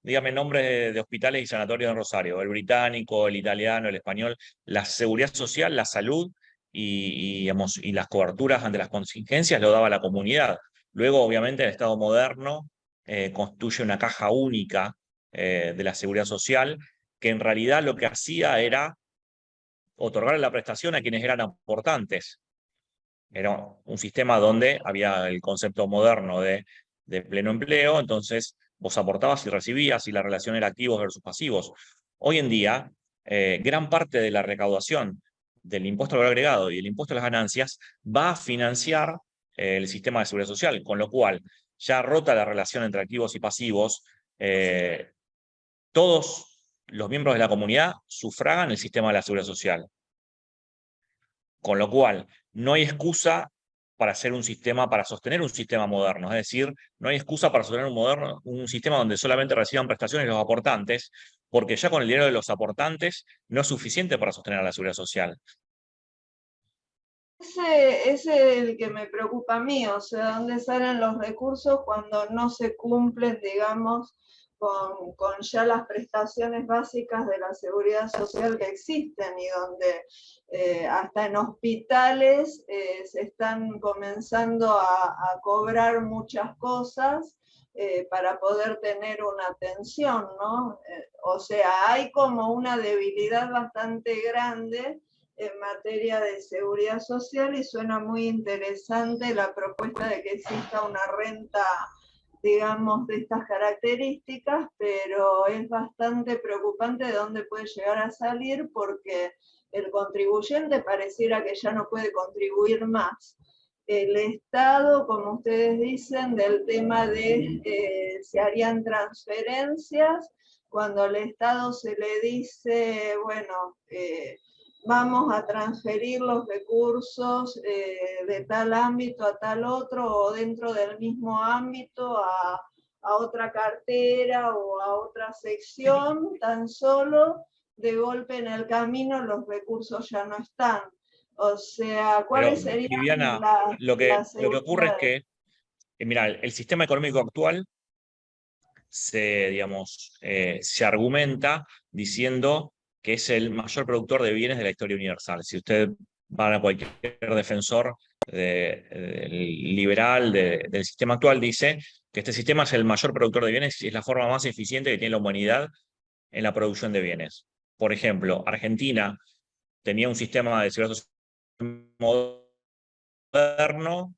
dígame nombres de hospitales y sanatorios en Rosario, el británico, el italiano, el español, la seguridad social, la salud digamos, y las coberturas ante las contingencias lo daba la comunidad. Luego, obviamente, el Estado moderno construye una caja única de la seguridad social, que en realidad lo que hacía era otorgar la prestación a quienes eran aportantes. Era un sistema donde había el concepto moderno de pleno empleo, entonces vos aportabas y recibías y la relación era activos versus pasivos. Hoy en día, gran parte de la recaudación del impuesto al valor agregado y el impuesto a las ganancias va a financiar el sistema de seguridad social, con lo cual ya rota la relación entre activos y pasivos, todos los miembros de la comunidad sufragan el sistema de la seguridad social. Con lo cual, no hay excusa para sostener un sistema moderno. Es decir, no hay excusa para sostener un sistema donde solamente reciban prestaciones los aportantes, porque ya con el dinero de los aportantes no es suficiente para sostener a la seguridad social. Ese es el que me preocupa a mí, o sea, ¿dónde salen los recursos cuando no se cumplen, digamos, con ya las prestaciones básicas de la seguridad social que existen y donde hasta en hospitales se están comenzando a cobrar muchas cosas para poder tener una atención, ¿no? O sea, hay como una debilidad bastante grande en materia de seguridad social y suena muy interesante la propuesta de que exista una renta, digamos, de estas características, pero es bastante preocupante de dónde puede llegar a salir porque el contribuyente pareciera que ya no puede contribuir más. El Estado, como ustedes dicen, del tema de se harían transferencias, cuando al Estado se le dice, bueno, vamos a transferir los recursos de tal ámbito a tal otro o dentro del mismo ámbito a otra cartera o a otra sección, tan solo de golpe en el camino los recursos ya no están. O sea, ¿cuáles serían Viviana, lo que ocurre es que, mira, el sistema económico actual se argumenta diciendo que es el mayor productor de bienes de la historia universal. Si usted va a cualquier defensor liberal del sistema actual, dice que este sistema es el mayor productor de bienes y es la forma más eficiente que tiene la humanidad en la producción de bienes. Por ejemplo, Argentina tenía un sistema de seguridad social moderno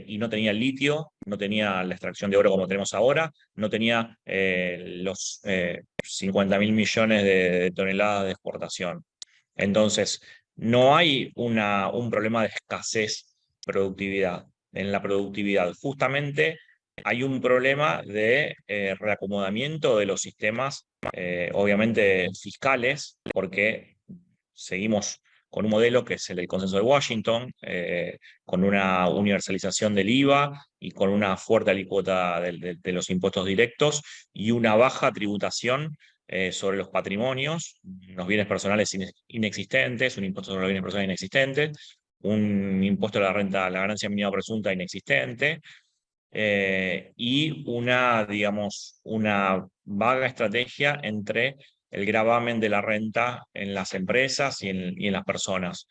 y no tenía el litio, no tenía la extracción de oro como tenemos ahora, no tenía los 50.000 millones de toneladas de exportación. Entonces, no hay un problema de escasez en la productividad. Justamente hay un problema de reacomodamiento de los sistemas, obviamente fiscales, porque seguimos con un modelo que es el del Consenso de Washington, con una universalización del IVA y con una fuerte alícuota de los impuestos directos y una baja tributación sobre los patrimonios, los bienes personales inexistentes, un impuesto sobre los bienes personales inexistentes, un impuesto a la renta, a la ganancia mínima presunta inexistente, y digamos, una vaga estrategia entre el gravamen de la renta en las empresas y en las personas.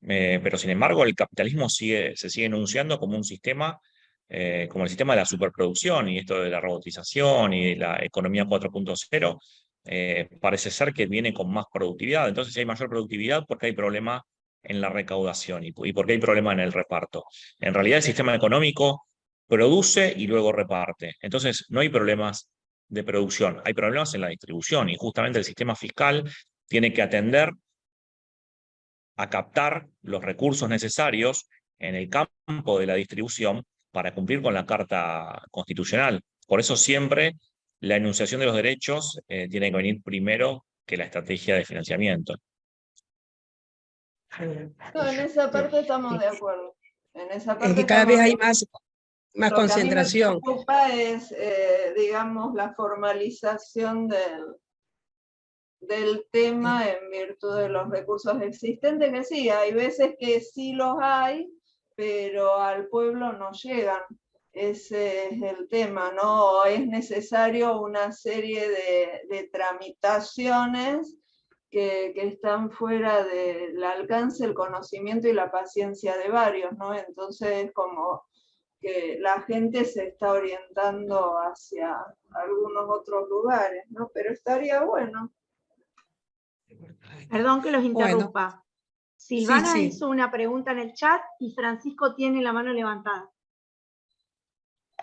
Pero sin embargo, el capitalismo se sigue enunciando como un sistema, como el sistema de la superproducción, y esto de la robotización y de la economía 4.0, parece ser que viene con más productividad. Entonces, si hay mayor productividad, porque hay problema en la recaudación y porque hay problema en el reparto. En realidad, el sistema económico produce y luego reparte. Entonces, no hay problemas de producción, hay problemas en la distribución, y justamente el sistema fiscal tiene que atender a captar los recursos necesarios en el campo de la distribución para cumplir con la Carta Constitucional. Por eso siempre la enunciación de los derechos tiene que venir primero que la estrategia de financiamiento. No, en esa parte estamos de acuerdo. En esa Es parte que cada vez estamos de hay acuerdo. más Lo que a mí me concentración. preocupa es, digamos, la formalización del tema en virtud de los recursos existentes, que sí, hay veces que sí los hay, pero al pueblo no llegan. Ese es el tema, ¿no? Es necesario una serie de tramitaciones que están fuera del alcance, el conocimiento y la paciencia de varios, ¿no? Entonces, como que la gente se está orientando hacia algunos otros lugares, ¿no? Pero estaría bueno. Perdón que los Bueno, interrumpa. Silvana sí. hizo una pregunta en el chat y Francisco tiene la mano levantada.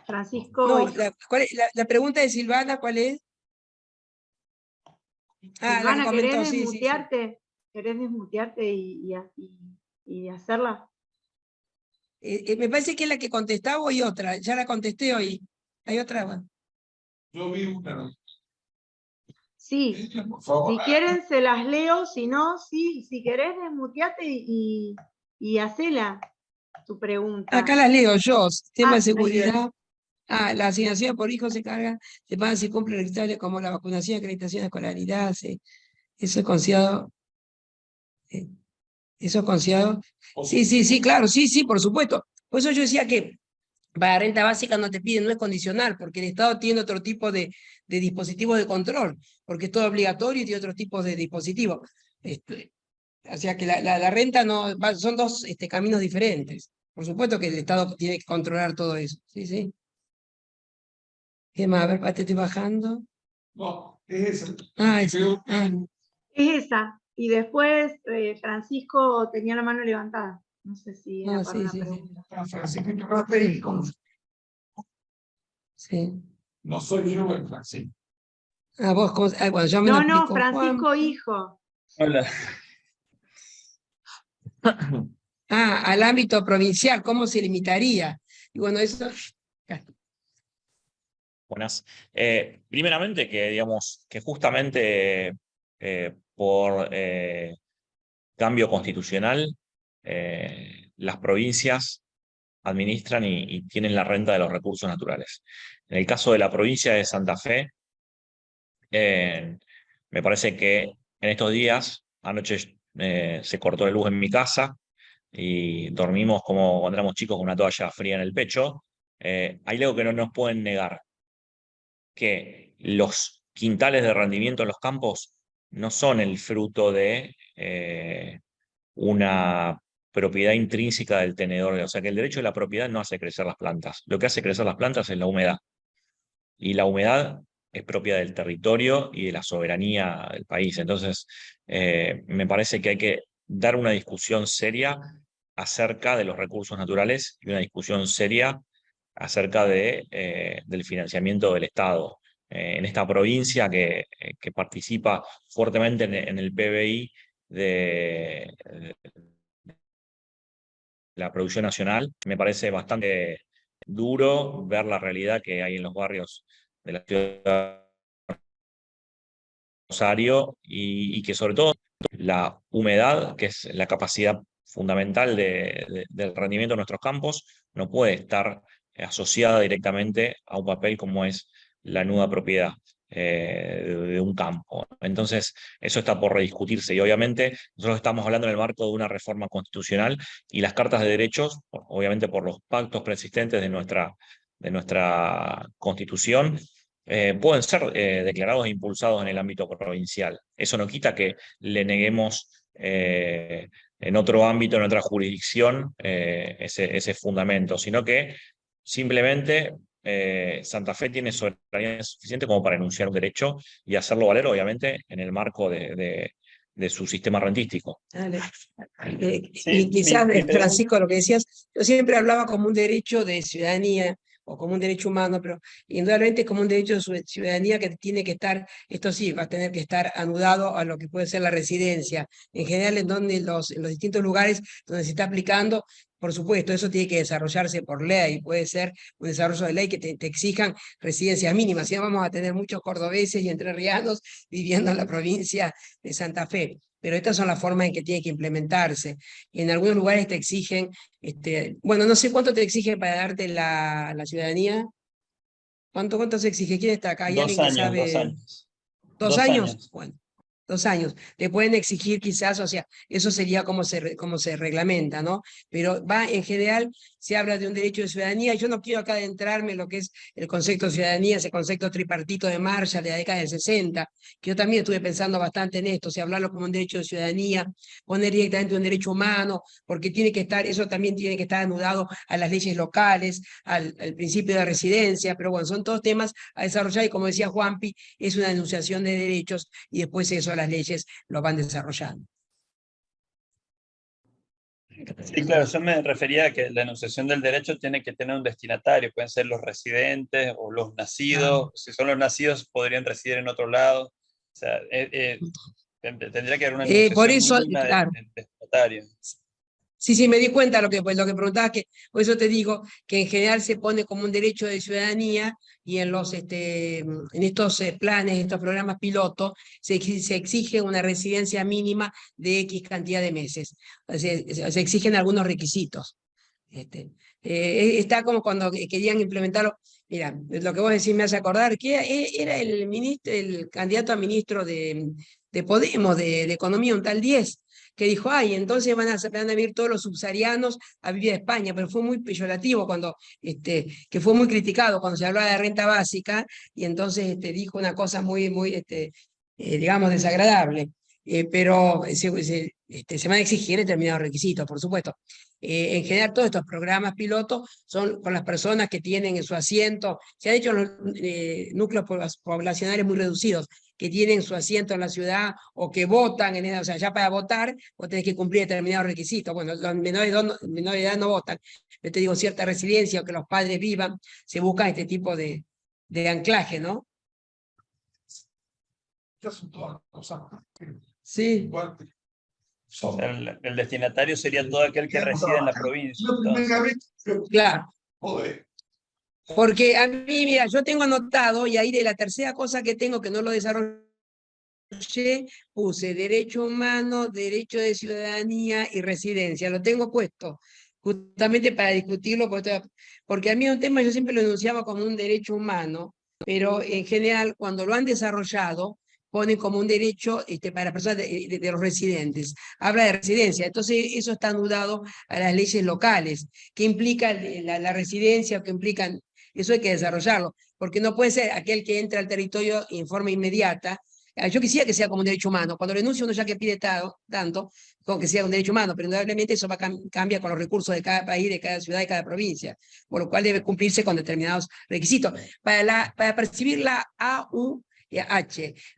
Francisco, No, la pregunta de Silvana, ¿cuál es? Ah, la que Silvana, ¿querés comentó, sí. desmutearte? ¿Querés desmutearte y hacerla? Me parece que es la que contestaba y otra. Ya la contesté hoy. Hay otra. Bueno. Yo vi una. Sí, Por favor. si quieren se las leo, si no, sí, si querés desmuteate y hacela tu pregunta. Acá las leo yo. Tema de Ahí seguridad. La asignación por hijo se carga, se paga si cumple requisitos como la vacunación, acreditación de escolaridad. Eso es considerado. Eso es considerado. Sí, claro, sí, por supuesto. Por eso yo decía que para renta básica no te piden, no es condicional, porque el Estado tiene otro tipo de dispositivos de control, porque es todo obligatorio y tiene otros tipos de dispositivos. O sea que la renta no son dos caminos diferentes. Por supuesto que el Estado tiene que controlar todo eso. Sí. ¿Qué más? A ver, te estoy bajando. No, es eso. Es esa. Y después Francisco tenía la mano levantada. No sé si era para una pregunta. Sí. No soy yo el Francisco. Vos, bueno, yo me lo No, explico, Francisco Juan. hijo. Hola. Al ámbito provincial, ¿cómo se limitaría? Y bueno, eso. Buenas. Primeramente que, digamos, que justamente por cambio constitucional, las provincias administran y tienen la renta de los recursos naturales. En el caso de la provincia de Santa Fe, me parece que en estos días, anoche se cortó la luz en mi casa y dormimos como cuando éramos chicos con una toalla fría en el pecho. Hay algo que no nos pueden negar, que los quintales de rendimiento en los campos no son el fruto de una propiedad intrínseca del tenedor. O sea, que el derecho de la propiedad no hace crecer las plantas. Lo que hace crecer las plantas es la humedad. Y la humedad es propia del territorio y de la soberanía del país. Entonces, me parece que hay que dar una discusión seria acerca de los recursos naturales y una discusión seria acerca del financiamiento del Estado. En esta provincia que participa fuertemente en el PBI de la producción nacional, me parece bastante duro ver la realidad que hay en los barrios de la ciudad de Rosario y que sobre todo la humedad, que es la capacidad fundamental del rendimiento de nuestros campos, no puede estar asociada directamente a un papel como es la nuda propiedad. de un campo. Entonces, eso está por rediscutirse y obviamente nosotros estamos hablando en el marco de una reforma constitucional y las cartas de derechos, obviamente por los pactos preexistentes de nuestra Constitución, pueden ser declarados e impulsados en el ámbito provincial. Eso no quita que le neguemos en otro ámbito, en otra jurisdicción, ese fundamento, sino que simplemente Santa Fe tiene soberanía suficiente como para enunciar un derecho y hacerlo valer, obviamente, en el marco de su sistema rentístico. Dale. Sí, y quizás, mi pregunta- Francisco, lo que decías, yo siempre hablaba como un derecho de ciudadanía o como un derecho humano, pero indudablemente es como un derecho de ciudadanía que tiene que estar, esto sí, va a tener que estar anudado a lo que puede ser la residencia. En general, en los distintos lugares donde se está aplicando, por supuesto, eso tiene que desarrollarse por ley, puede ser un desarrollo de ley que te exijan residencias mínimas, si no vamos a tener muchos cordobeses y entrerrianos viviendo en la provincia de Santa Fe. Pero estas son las formas en que tiene que implementarse. Y en algunos lugares te exigen, bueno, no sé cuánto te exigen para darte la ciudadanía. ¿Cuánto se exige? ¿Quién está acá? ¿Hay 2 alguien que años, 2 sabe? años. 2 2 años. años. Bueno, 2 años. Te pueden exigir quizás, o sea, eso sería como se reglamenta, ¿no? Pero va, en general, se habla de un derecho de ciudadanía. Yo no quiero acá adentrarme en lo que es el concepto de ciudadanía, ese concepto tripartito de Marshall de la década del 60, que yo también estuve pensando bastante en esto, o sea, hablarlo como un derecho de ciudadanía, poner directamente un derecho humano, porque tiene que estar, eso también tiene que estar anudado a las leyes locales, al principio de residencia, pero bueno, son todos temas a desarrollar y como decía Juanpi, es una enunciación de derechos y después eso las leyes lo van desarrollando. Sí, claro, yo me refería a que la enunciación del derecho tiene que tener un destinatario, pueden ser los residentes o los nacidos, si son los nacidos podrían residir en otro lado, o sea, tendría que haber una Por enunciación eso, mínima claro, del destinatario. sí, me di cuenta pues, lo que preguntabas, que por eso te digo que en general se pone como un derecho de ciudadanía y en estos planes, estos programas pilotos, se exige una residencia mínima de X cantidad de meses. O sea, se exigen algunos requisitos. Está como cuando querían implementarlo. Mira, lo que vos decís me hace acordar que era el candidato a ministro de Podemos, de Economía, un tal 10 que dijo, ay, entonces van a venir todos los subsaharianos a vivir a España, pero fue muy peyorativo que fue muy criticado cuando se hablaba de renta básica, y entonces dijo una cosa muy, digamos, desagradable. Pero se van a exigir determinados requisitos, por supuesto. En general, todos estos programas pilotos son con las personas que tienen en su asiento, se han hecho en los núcleos poblacionales muy reducidos, que tienen su asiento en la ciudad o que votan, o sea, ya para votar vos tenés que cumplir determinados requisitos. Bueno, los menores de edad no votan, yo te digo, cierta residencia o que los padres vivan, se busca este tipo de anclaje, ¿no? Sí. O sea, el destinatario sería todo aquel que reside en la provincia. Entonces. Claro. Porque a mí, mira, yo tengo anotado, y ahí de la tercera cosa que tengo, que no lo desarrollé, puse derecho humano, derecho de ciudadanía y residencia. Lo tengo puesto justamente para discutirlo, porque a mí un tema yo siempre lo enunciaba como un derecho humano, pero en general cuando lo han desarrollado ponen como un derecho para personas de los residentes. Habla de residencia, entonces eso está anudado a las leyes locales, que implican la residencia o que implican, eso hay que desarrollarlo, porque no puede ser aquel que entra al territorio en forma inmediata. Yo quisiera que sea como un derecho humano. Cuando lo enuncia uno ya que pide tanto, como que sea un derecho humano, pero indudablemente eso cambia con los recursos de cada país, de cada ciudad, de cada provincia, por lo cual debe cumplirse con determinados requisitos. Para percibir la AUH,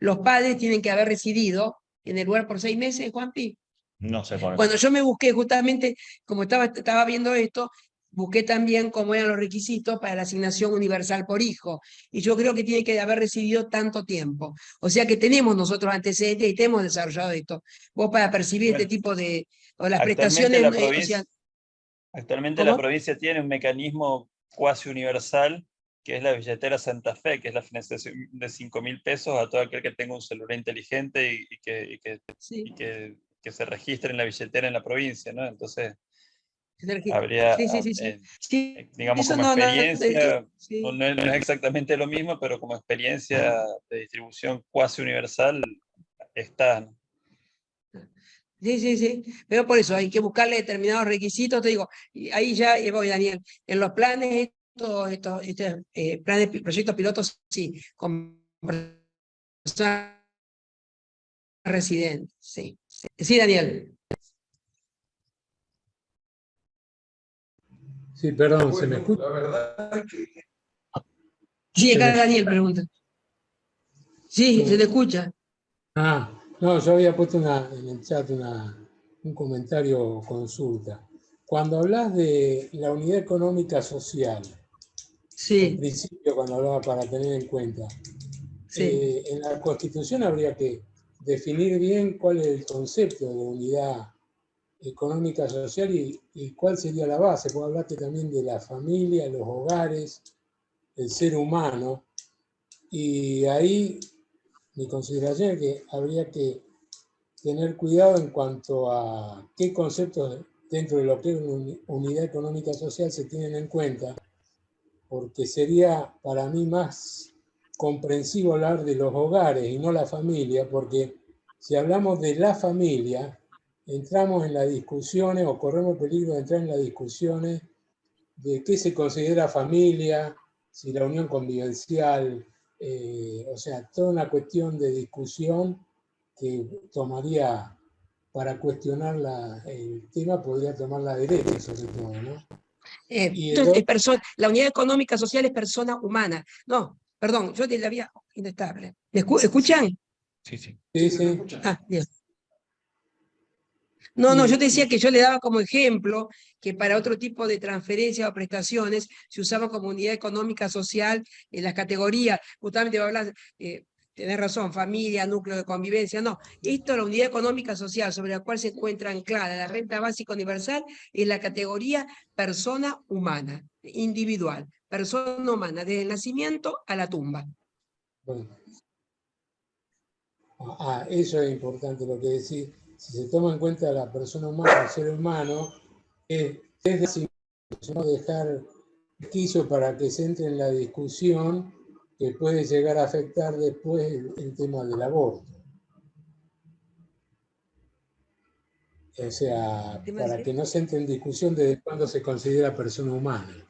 los padres tienen que haber residido en el lugar por 6 meses, Juanpi. No sé por Bueno, yo me busqué justamente, como estaba viendo esto, busqué también cómo eran los requisitos para la asignación universal por hijo. Y yo creo que tiene que haber recibido tanto tiempo. O sea que tenemos nosotros antecedentes y te hemos desarrollado esto. Vos para percibir este tipo de... o las prestaciones... Actualmente la provincia tiene un mecanismo cuasi universal, que es la billetera Santa Fe, que es la financiación de 5.000 pesos a todo aquel que tenga un celular inteligente y que se registre en la billetera en la provincia, ¿no? Entonces, habría, Sí, sí, sí, sí. Sí, digamos, eso como no, experiencia, sí. no es exactamente lo mismo, pero como experiencia de distribución cuasi universal está, ¿no? Sí, sí, sí. Pero por eso hay que buscarle determinados requisitos, te digo, y ahí ya voy, Daniel, en los planes, planes, proyectos pilotos, sí, con personas residentes, sí. Sí, Daniel. Sí, perdón, ¿se me Bueno, escucha? la verdad es que Sí, Se acá me- Daniel pregunta. Sí, se te Sí. escucha. Ah, no, yo había puesto en el chat un comentario o consulta. Cuando hablas de la unidad económica social, al Sí, principio cuando hablaba para tener en cuenta, sí. en la Constitución habría que definir bien cuál es el concepto de unidad económica social y cuál sería la base. Vos hablaste también de la familia, los hogares, el ser humano, y ahí mi consideración es que habría que tener cuidado en cuanto a qué conceptos dentro de lo que es una unidad económica social se tienen en cuenta, porque sería para mí más comprensivo hablar de los hogares y no la familia, porque si hablamos de la familia, entramos en las discusiones o corremos el peligro de entrar en las discusiones de qué se considera familia, si la unión convivencial, o sea, toda una cuestión de discusión que tomaría, para cuestionar el tema, podría tomar la derecha sobre todo, ¿no? Y el Entonces, otro, la unidad económica social es persona humana. No, perdón, yo te la había inestable. ¿Me escuchan? Sí, sí. sí, sí se te sí, escucha. Ah, bien. No, no, yo te decía que yo le daba como ejemplo que para otro tipo de transferencias o prestaciones se usaba como unidad económica social en las categorías. Justamente va a hablar, tenés razón, familia, núcleo de convivencia. No, esto, la unidad económica social sobre la cual se encuentra anclada la renta básica universal, es la categoría persona humana, individual, persona humana, desde el nacimiento a la tumba. bueno, eso es importante lo que decís. Si se toma en cuenta la persona humana, el ser humano, desde no dejar quiso para que se entre en la discusión que puede llegar a afectar después el tema del aborto. O sea, ¿Qué más para decís? que no se entre en discusión desde cuándo se considera persona humana.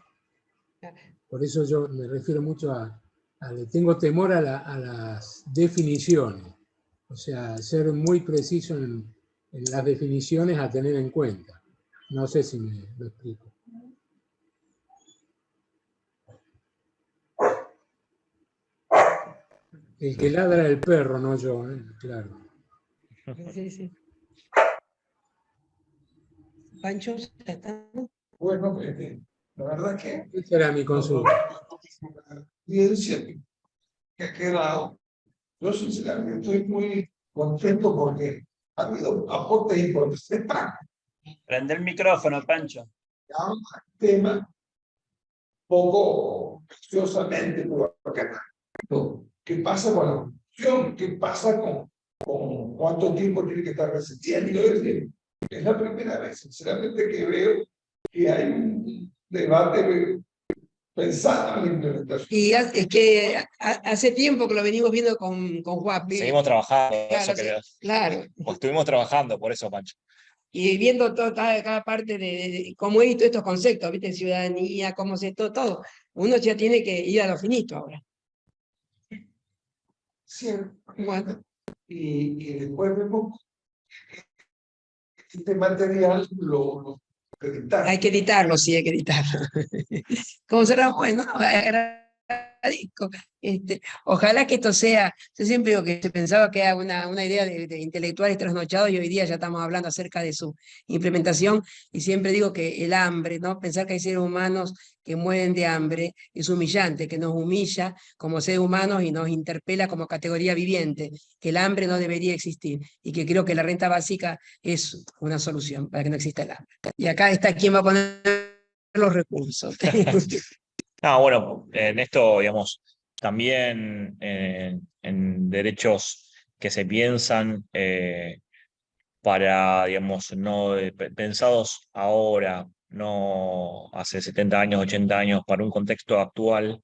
Por eso yo me refiero mucho le tengo temor a las definiciones. O sea, ser muy preciso en las definiciones a tener en cuenta. No sé si me lo explico. El que ladra el perro, no yo, ¿eh? Claro. Sí, sí. Pancho, ¿ya está? Bueno, la verdad que Esa era mi consulta. la evidencia que ha quedado, yo sinceramente estoy muy contento porque ha habido aportes importantes para Prende el micrófono, Pancho. un tema poco preciosamente por acá. ¿Qué pasa con la producción? ¿Qué pasa con cuánto tiempo tiene que estar resistiendo? Es la primera vez, sinceramente, que veo que hay un debate pensando en la implementación. Y es que hace tiempo que lo venimos viendo con Juapi. Seguimos trabajando, Claro, eso quería. claro. Pues estuvimos trabajando, por eso, Pancho. Y viendo cada parte de cómo es todos estos conceptos, ¿viste? Ciudadanía, cómo se todo. Uno ya tiene que ir a lo finito ahora. Cierto. Bueno, Y después vemos este material lo hay editamos. que editarlo, sí, hay que editarlo. Como será bueno, agradezco. Ojalá que esto sea, yo siempre digo que se pensaba que era una idea de intelectuales trasnochados y hoy día ya estamos hablando acerca de su implementación y siempre digo que el hambre, ¿no? Pensar que hay seres humanos que mueren de hambre es humillante, que nos humilla como seres humanos y nos interpela como categoría viviente, que el hambre no debería existir y que creo que la renta básica es una solución para que no exista el hambre. Y acá está quien va a poner los recursos. Ah, bueno, en esto, digamos, también en derechos que se piensan para, digamos, no pensados ahora no hace 70 años, 80 años, para un contexto actual,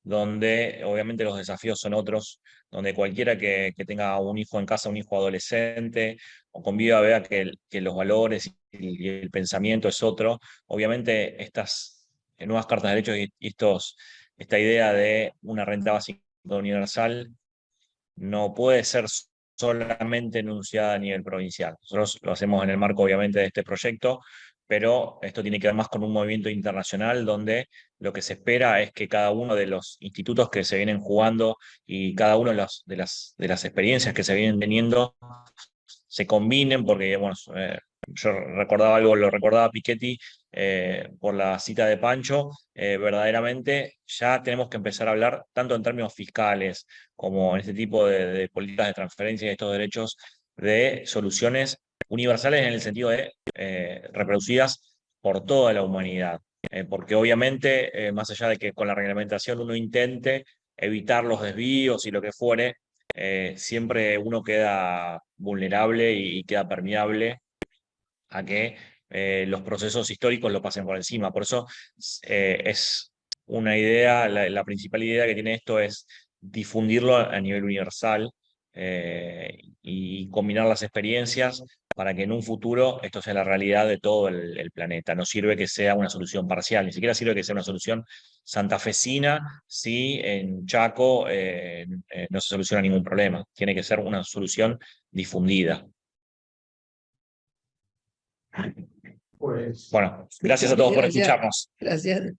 donde obviamente los desafíos son otros, donde cualquiera que tenga un hijo en casa, un hijo adolescente, o conviva, vea que los valores y el pensamiento es otro. Obviamente estas nuevas cartas de derechos y esta idea de una renta básica universal no puede ser solamente enunciada a nivel provincial. Nosotros lo hacemos en el marco, obviamente, de este proyecto, pero esto tiene que ver más con un movimiento internacional donde lo que se espera es que cada uno de los institutos que se vienen jugando y cada uno de las experiencias que se vienen teniendo se combinen, porque bueno, yo recordaba algo, lo recordaba Piketty por la cita de Pancho, verdaderamente ya tenemos que empezar a hablar tanto en términos fiscales como en este tipo de políticas de transferencia de estos derechos, de soluciones universales en el sentido de reproducidas por toda la humanidad. Porque obviamente, más allá de que con la reglamentación uno intente evitar los desvíos y lo que fuere, siempre uno queda vulnerable y queda permeable a que los procesos históricos lo pasen por encima. Por eso es una idea, la principal idea que tiene esto es difundirlo a nivel universal y combinar las experiencias para que en un futuro esto sea la realidad de todo el planeta. No sirve que sea una solución parcial, ni siquiera sirve que sea una solución santafesina si en Chaco no se soluciona ningún problema. Tiene que ser una solución difundida. Pues, Bueno, gracias a todos por escucharnos. Gracias.